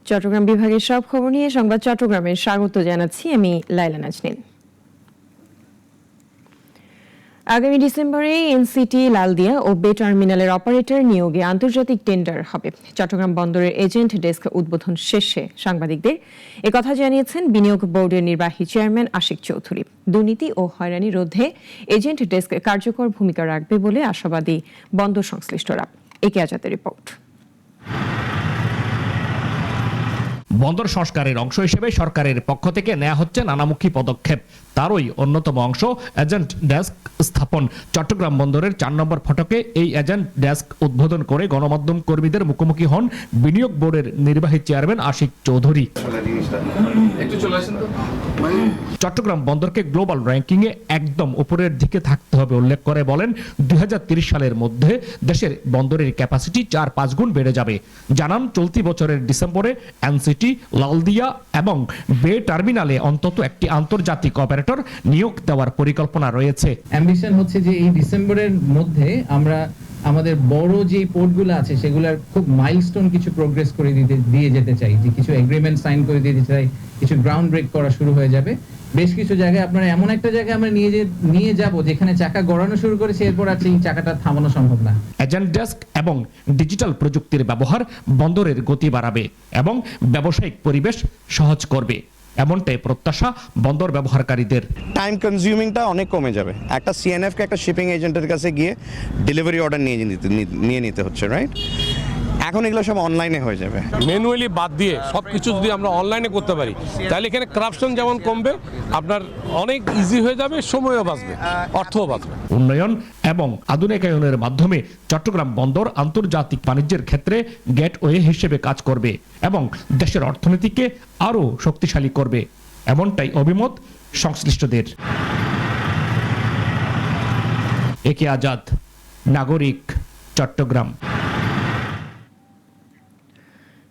চট্টগ্রাম বিভাগের সব খবর নিয়ে সংবাদ চট্টগ্রামে স্বাগত জানাচ্ছি আমি লাইলা নাজনীন। আগামী ডিসেম্বরে এনসিটি, লালদিয়া ও বে টার্মিনালের অপারেটর নিয়োগে আন্তর্জাতিক টেন্ডার হবে। চট্টগ্রাম বন্দরের এজেন্ট ডেস্ক উদ্বোধন শেষে সাংবাদিকদের একথা জানিয়েছেন বিনিয়োগ বোর্ডের নির্বাহী চেয়ারম্যান আশিক চৌধুরী। দুর্নীতি ও হয়রানি রোধে এজেন্ট ডেস্ক কার্যকর ভূমিকা রাখবে বলে আশাবাদী বন্দর সংশ্লিষ্টরা। একে আজাদের রিপোর্ট। বন্দর সংস্কারের অংশ হিসেবে সরকারের পক্ষ থেকে নেওয়া হচ্ছে নানামুখী পদক্ষেপ। তারই অন্যতম অংশ এজেন্ট ডেস্ক স্থাপন। চট্টগ্রাম বন্দরের ৪ নম্বর ফটকে এই এজেন্ট ডেস্ক উদ্বোধন করে গণমাধ্যম কর্মীদের মুখোমুখি হন বিনিয়োগ বোর্ডের নির্বাহী চেয়ারম্যান আশিক চৌধুরী। চট্টগ্রাম বন্দরকে গ্লোবাল র্যাঙ্কিং এ একদম উপরের দিকে থাকতে হবে উল্লেখ করে বলেন ২০৩০ সালের মধ্যে দেশের বন্দরের ক্যাপাসিটি ৪-৫ গুণ বেড়ে যাবে। জানান চলতি বছরের ডিসেম্বরে এনসিটি, লালদিয়া এবং বে টার্মিনালে অন্তত একটি আন্তর্জাতিক অপারেটর নিয়োগ দেওয়ার পরিকল্পনা রয়েছে। অ্যাম্বিশন হচ্ছে যে এই ডিসেম্বরের মধ্যে আমরা আমাদের বড় যে পোর্টগুলো আছে সেগুলোর খুব মাইলস্টোন কিছু প্রোগ্রেস করে দিয়ে যেতে চাই, যে কিছু এগ্রিমেন্ট সাইন করে দিতে চাই, কিছু গ্রাউন্ড ব্রেক করা শুরু হয়ে যাবে। বেশ কিছু জায়গায় আপনারা এমন একটা জায়গায় আমরা নিয়ে যাব যেখানে চাকা গড়ানো শুরু করেছে, এরপর আছে এই চাকাটা থামানো সম্ভব না। এজেন্ট ডেস্ক এবং ডিজিটাল প্রযুক্তির ব্যবহার বন্দরের গতি বাড়াবে এবং ব্যবসায়িক পরিবেশ সহজ করবে, এমনটাই প্রত্যাশা বন্দর ব্যবহারকারীদের। টাইম কনজিউমিংটা অনেক কমে যাবে। একটা সিএনএফকে একটা শিপিং এজেন্টের কাছে গিয়ে ডেলিভারি অর্ডার নিয়ে নিতে হচ্ছে, রাইট? এখন এগুলো সব অনলাইনে হয়ে যাবে। ম্যানুয়ালি বাদ দিয়ে সবকিছু যদি আমরা অনলাইনে করতে পারি তাহলে এখানে করাপশন যেমন কমবে, আপনার অনেক ইজি হয়ে যাবে, সময়ও বাঁচবে, অর্থও বাঁচবে। উন্নয়ন এবং আধুনিকায়নের মাধ্যমে চট্টগ্রাম বন্দর আন্তর্জাতিক বাণিজ্যের ক্ষেত্রে গেটওয়ে হিসেবে কাজ করবে এবং দেশের অর্থনীতিকে আরও শক্তিশালী করবে, এমনটাই অভিমত সংশ্লিষ্টদের। একে আজাদ, নাগরিক, Chattogram.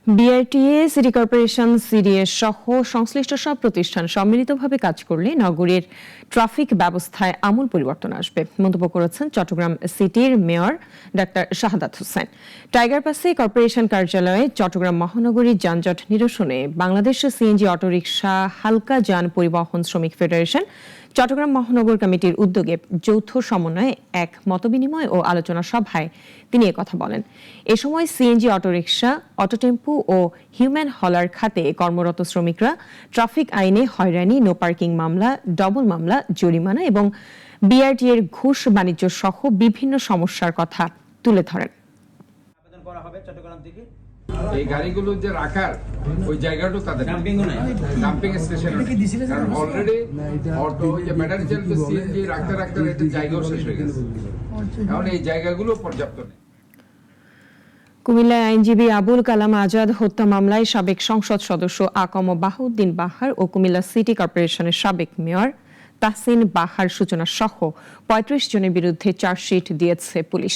BRTA, city corporation, CDS সহ সংশ্লিষ্ট সব প্রতিষ্ঠান সম্মিলিতভাবে কাজ করলে নগরীর ট্রাফিক ব্যবস্থায় আমূল পরিবর্তন আসবে, মন্তব্য করেছেন চট্টগ্রাম সিটির mayor doctor Shahadat Hossain. Tiger পাসে কর্পোরেশন কার্যালয়ে চট্টগ্রাম মহানগরীর যানজট নিরসনে বাংলাদেশ সিএনজি অটোরিকশা, হালকা যান পরিবহন শ্রমিক ফেডারেশন, চট্টগ্রাম মহানগর কমিটির উদ্যোগে যৌথ সমন্বয়ে এক মতবিনিময় ও আলোচনা সভায় তিনি একথা বলেন। এ সময় সিএনজি অটোরিকশা, অটোটেম্পু ও হিউম্যান হলার খাতে কর্মরত শ্রমিকরা ট্রাফিক আইনে হয়রানি, নো পার্কিং মামলা, ডবল মামলা, জরিমানা এবং বিআরটি এর ঘুষ বাণিজ্য সহ বিভিন্ন সমস্যার কথা তুলে ধরেন। আবেদন করা হবে চট্টগ্রাম থেকে। এই গাড়িগুলো যে রাখার ওই জায়গাটাও তাদের ডাম্পিং স্টেশন, কারণ অলরেডি অটো যে ব্যাটারি চালিত সিএনজি রাখতে রাখতে একটা জায়গাও শেষ হয়ে গেছে। এখন এই জায়গাগুলো পর্যাপ্ত নেই। কুমিল্লায় আইনজীবী আবুল কালাম আজাদ হত্যা মামলায় সাবেক সংসদ সদস্য আকম বাহাউদ্দিন বাহার ও কুমিল্লা সিটি কর্পোরেশনের সাবেক মেয়র তাহসিন বাহার সূচনা সহ ৩৫ জনের বিরুদ্ধে চার্জশিট দিয়েছে পুলিশ।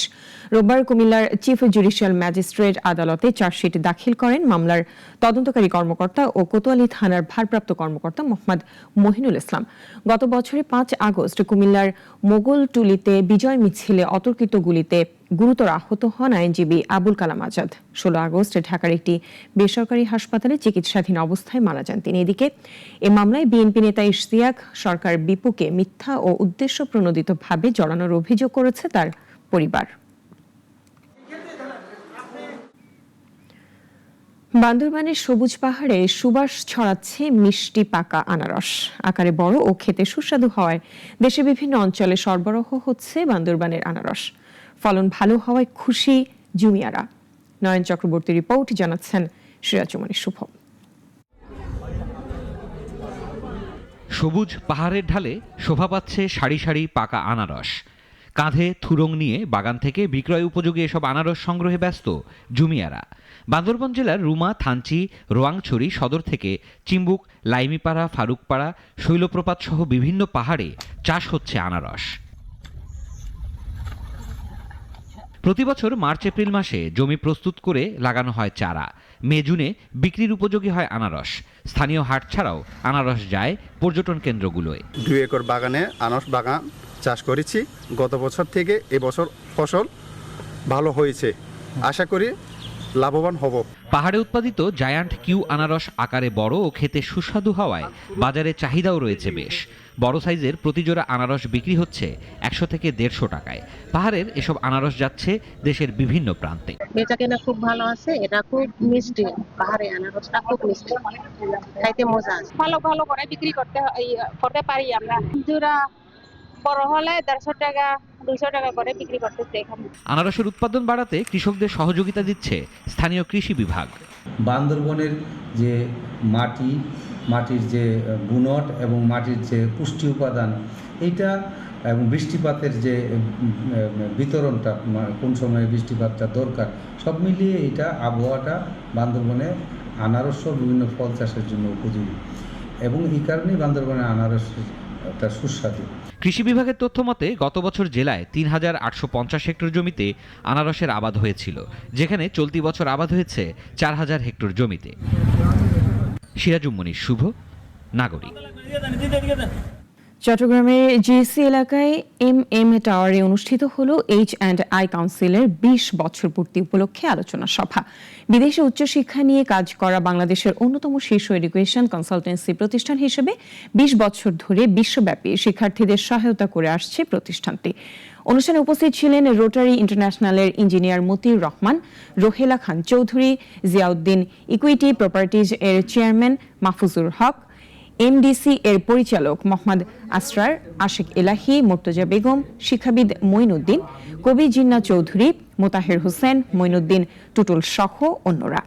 রোববার কুমিল্লার চিফ জুডিশিয়াল ম্যাজিস্ট্রেট আদালতে চার্জশিট দাখিল করেন মামলার তদন্তকারী কর্মকর্তা ও কোতোয়ালি থানার ভারপ্রাপ্ত কর্মকর্তা মোহাম্মদ মহিনুল ইসলাম। গত বছরের ৫ আগস্ট কুমিল্লার মোগলটুলিতে বিজয় মিছিলে অতর্কিত গুলিতে গুরুতর আহত হন আইনজীবী আবুল কালাম আজাদ। ১৬ আগস্ট ঢাকার একটি বেসরকারি হাসপাতালে চিকিৎসাধীন অবস্থায় মারা যান তিনি। এদিকে এ মামলায় বিএনপি নেতা ইশতিয়াক সরকার বিপুকে মিথ্যা ও উদ্দেশ্য প্রণোদিতভাবে জড়ানোর অভিযোগ করেছে তার পরিবার। বান্দরবানের সবুজ পাহাড়ে সুবাস ছড়াচ্ছে মিষ্টি পাকা আনারস। আকারে বড় ও খেতে সুস্বাদু হওয়ায় দেশের বিভিন্ন অঞ্চলে সরবরাহ হচ্ছে বান্দরবানের আনারস। ফলন ভালো হওয়ায় খুশি জুমিয়ারা। নয়ন চক্রবর্তী রিপোর্ট, জানাচ্ছেন সিরাজুমনি শুভ। সবুজ পাহাড়ের ঢালে শোভা পাচ্ছে সারি সারি পাকা আনারস। কাঁধে থুরং নিয়ে বাগান থেকে বিক্রয় উপযোগী এসব আনারস সংগ্রহে ব্যস্ত জুমিয়ারা। বান্দরবান জেলার রুমা, থানচি, রোয়াংছড়ি সদর থেকে চিম্বুক, লাইমিপাড়া, ফারুকপাড়া, শৈলপ্রপাত সহ বিভিন্ন পাহাড়ে চাষ হচ্ছে আনারস। প্রতি বছর মার্চ এপ্রিল মাসে জমি প্রস্তুত করে লাগানো হয় চারা। মে জুনে বিক্রির উপযোগী হয় আনারস। স্থানীয় হাট ছাড়াও আনারস যায় পর্যটন কেন্দ্রগুলোয়। ২ একর বাগানে আনারস বাগান চাষ করেছি। গত বছর থেকে এবছর ফসল ভালো হয়েছে। আশা করি লাভবান হব। পাহাড়ে উৎপাদিত জায়ান্ট কিউ আনারস আকারে বড় ও খেতে সুস্বাদু হওয়ায় বাজারে চাহিদাও রয়েছে বেশ। বড় সাইজের প্রতি জোড়া আনারস বিক্রি হচ্ছে 100 থেকে 150 টাকায়। পাহাড়ের এসব আনারস যাচ্ছে দেশের বিভিন্ন প্রান্তে। বেচা কেনা খুব ভালো আছে, এটা খুব মিষ্টি, পাহাড়ি আনারসটা খুব মিষ্টি, খাইতে মজা আছে। ভালো ভালো করে বিক্রি করতে পারি আমরা। জোড়া বড় হলে 150 টাকা 200 টাকা করে বিক্রি করতেছে এখানে। আনারসের উৎপাদন বাড়াতে কৃষকদের সহযোগিতা দিচ্ছে স্থানীয় কৃষি বিভাগ। বান্দরবনের যে মাটির যে গুণট এবং মাটির যে পুষ্টি উপাদান এইটা এবং বৃষ্টিপাতের যে বিতরণটা, কোন সময়ে বৃষ্টিপাতটা দরকার, সব মিলিয়ে এটা আবহাওয়াটা বান্দরবনে আনারস সহ বিভিন্ন ফল চাষের জন্য উপযোগী এবং এই কারণেই বান্দরবনের আনারসটা সুস্বাদু। কৃষি বিভাগের তথ্য মতে গত বছর জেলায় ৩,৮50 হেক্টর জমিতে আনারসের আবাদ হয়েছিল, যেখানে চলতি বছর আবাদ হয়েছে 4,000 হেক্টর জমিতে। সিরাজুম মনির, শুভ, নাগরিক। চট্টগ্রামের জিসি এলাকায় এম টাওয়ারে অনুষ্ঠিত হলো H&I কাউন্সিলের 20 বছর পূর্তি উপলক্ষে আলোচনা সভা। বিদেশে উচ্চশিক্ষা নিয়ে কাজ করা বাংলাদেশের অন্যতম শীর্ষ এডুকেশন কনসালটেন্সি প্রতিষ্ঠান হিসেবে 20 বছর ধরে বিশ্বব্যাপী শিক্ষার্থীদের সহায়তা করে আসছে প্রতিষ্ঠানটি। অনুষ্ঠানে উপস্থিত ছিলেন rotary ইন্টারন্যাশনালের engineer Motiur Rahman, রোহেলা Khan Chowdhury, Ziauddin equity properties এর চেয়ারম্যান মাহফুজুর হক, এমডিসি এর পরিচালক মোহাম্মদ আসরার, আশিক এলাহি, মুর্তজা বেগম, শিক্ষাবিদ মঈনুদ্দিন, কবি জিন্না চৌধুরী, মোতাহের হোসেন, মঈনুদ্দিন টুটুল সহ অন্যরা।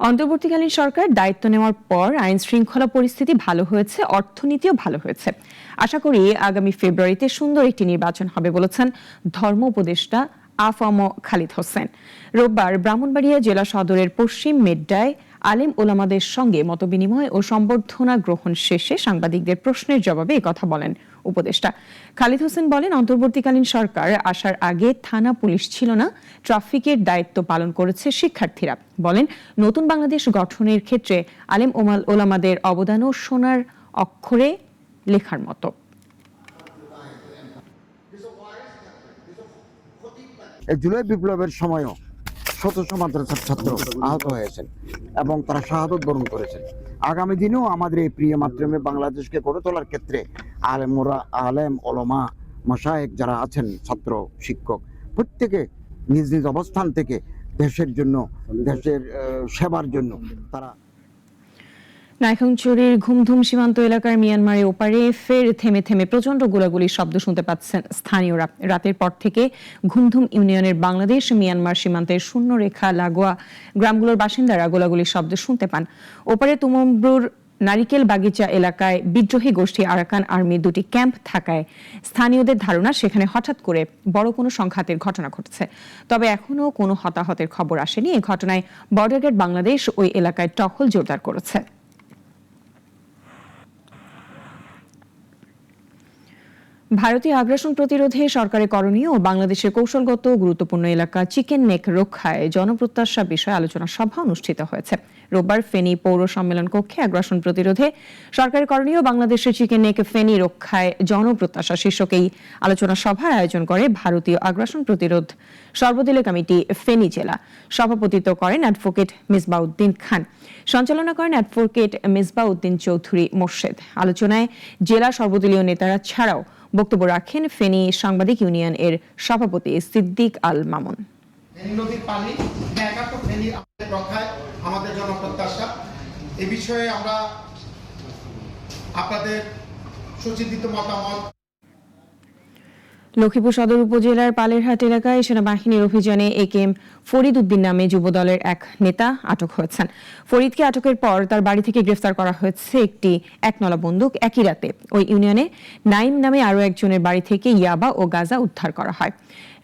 অন্তর্বর্তীকালীন সরকার দায়িত্ব নেওয়ার পর আইন শৃঙ্খলা পরিস্থিতি ভালো হয়েছে, অর্থনীতিও ভালো হয়েছে। আশা করি আগামী ফেব্রুয়ারিতে সুন্দর একটি নির্বাচন হবে বলেছেন ধর্ম উপদেষ্টা আফম খালিদ হোসেন। রোববার ব্রাহ্মণবাড়িয়া জেলা সদরের পশ্চিম মেড্ডায় আলেম ওলামাদের সঙ্গে মতবিনিময় ও সম্বর্ধনা গ্রহণ শেষে সাংবাদিকদের প্রশ্নের জবাবে একথা বলেন উপদেষ্টা। খালিদ হোসেন বলেন, অন্তর্বর্তীকালীন সরকার আসার আগে থানা পুলিশ ছিল না, ট্রাফিকের দায়িত্ব পালন করেছে শিক্ষার্থীরা। বলেন, নতুন বাংলাদেশ গঠনের ক্ষেত্রে আলেম ওলামাদের অবদানও সোনার অক্ষরে লেখার মতো। জুলাই বিপ্লবের সময়ও শত শত মাদ্রাসার ছাত্র আহত হয়েছেন এবং তারা শাহাদত বরণ করেছেন। আগামী দিনেও আমাদের এই প্রিয় মাতৃভূমি বাংলাদেশকে গড়ে তোলার ক্ষেত্রে আলেম ওলামা মাশায়েখ যারা আছেন, ছাত্র শিক্ষক প্রত্যেকে নিজ নিজ অবস্থান থেকে দেশের জন্য, দেশের সেবার জন্য তারা। নাইখাংছড়ির ঘুমধুম সীমান্ত এলাকার মিয়ানমারের ওপারে ফের থেমে থেমে প্রচন্ড গোলাগুলির শব্দ শুনতে পাচ্ছেন স্থানীয়রা। রাতের পর থেকে ঘুমধুম ইউনিয়নের বাংলাদেশ মিয়ানমার সীমান্তের শূন্য রেখা লাগোয়া গ্রামগুলোর বাসিন্দারা গোলাগুলির শব্দ শুনতে পান। ওপারে তুমব্রুর নারিকেল বাগিচা এলাকায় বিদ্রোহী গোষ্ঠী আরাকান আর্মির 2টি ক্যাম্প থাকায় স্থানীয়দের ধারণা সেখানে হঠাৎ করে বড় কোনো সংঘাতের ঘটনা ঘটেছে। তবে এখনও কোনো হতাহতের খবর আসেনি। এই ঘটনায় বর্ডার গার্ড বাংলাদেশ ওই এলাকায় টহল জোরদার করেছে। ভারতীয় আগ্রাসন প্রতিরোধে সরকারের করণীয় ও বাংলাদেশের কৌশলগত গুরুত্বপূর্ণ এলাকা চিকেন নেক রক্ষায় জনপ্রত্যাশা বিষয়ে আলোচনা সভা অনুষ্ঠিত হয়েছে। রোববার ফেনী পৌর সম্মেলন কক্ষে আগ্রাসন প্রতিরোধে সরকারের করণীয় বাংলাদেশের চিকেন নেক ফেনী রক্ষায় জনপ্রত্যাশা শীর্ষক এই আলোচনা সভার আয়োজন করে ভারতীয় আগ্রাসন প্রতিরোধ সর্বদলীয় কমিটি ফেনী জেলা। সভাপতিত্ব করেন অ্যাডভোকেট মিসবাউদ্দিন খান, সঞ্চালনা করেন অ্যাডভোকেট মিসবাউদ্দিন চৌধুরী মোর্শেদ। আলোচনায় জেলা সর্বদলীয় নেতারা ছাড়াও বক্তব্য রাখেন ফেনী সাংবাদিক ইউনিয়ন এর সভাপতি সিদ্দিক আল মামুন। নদীর পানি ফেনী রক্ষায় আমাদের জনপ্রত্যাশা, এ বিষয়ে আমরা আপনাদের সুচিন্তিত মতামত। লক্ষ্মীপুর সদর উপজেলার পালেরহাট এলাকায় সেনাবাহিনীর অভিযানে একেএম ফরিদ উদ্দিন নামে যুবদলের এক নেতা আটক হয়েছেন। ফরিদকে আটকের পর তার বাড়ি থেকে গ্রেফতার করা হয়েছে একটি একনলা বন্দুক। একই রাতে ওই ইউনিয়নে নাইম নামে আরও একজনের বাড়ি থেকে ইয়াবা ও গাঁজা উদ্ধার করা হয়।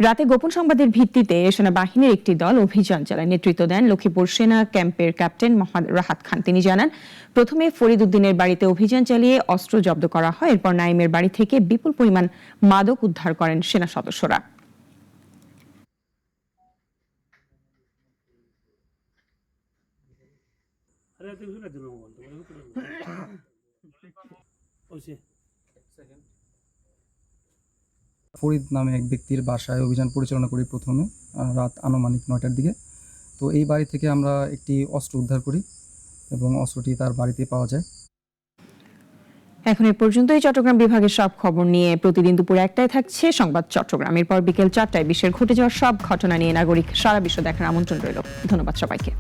রাতে গোপন সংবাদের ভিত্তিতে সেনাবাহিনীর একটি দল অভিযান চালায়। নেতৃত্ব দেন লক্ষ্মীপুর সেনা ক্যাম্পের ক্যাপ্টেন মোহাম্মদ রাহাত খান। তিনি জানান, প্রথমে ফরিদ উদ্দিনের বাড়িতে অভিযান চালিয়ে অস্ত্র জব্দ করা হয়। এরপর নাইমের বাড়ি থেকে বিপুল পরিমাণ মাদক উদ্ধার করেন সেনা সদস্যরা। ফরিদ নামে এক ব্যক্তির বাসায় অভিযান পরিচালনা করি প্রথমে রাত আনুমানিক 9টার দিকে। তো এই বাড়ি থেকে আমরা একটি অস্ত্র উদ্ধার করি এবং অস্ত্রটি তার বাড়িতে পাওয়া যায়। এখন এ পর্যন্তই চট্টগ্রাম বিভাগের সব খবর নিয়ে প্রতিদিন দুপুর 1টায় থাকছে সংবাদ চট্টগ্রাম। এরপর বিকেল 4টায় বিশ্বের ঘটে যাওয়া সব ঘটনা নিয়ে নাগরিক সারা বিশ্ব দেখার আমন্ত্রণ রইল। ধন্যবাদ সবাইকে।